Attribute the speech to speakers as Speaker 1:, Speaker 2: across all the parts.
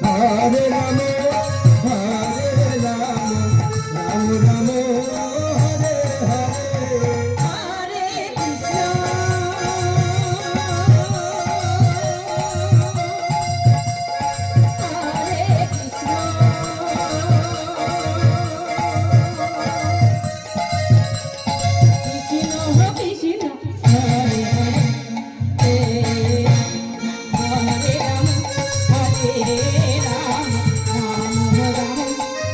Speaker 1: Hare Ram Ram Ram Hare Hare.
Speaker 2: Hare Krishna Hare Krishna Krishna Krishna Hare Hare Ram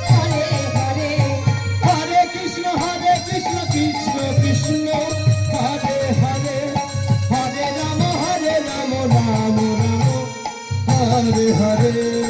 Speaker 2: Hare Hare
Speaker 1: Hare Krishna Krishna Krishna Hare Hare Hare Ram Ram Ram Hare Hare.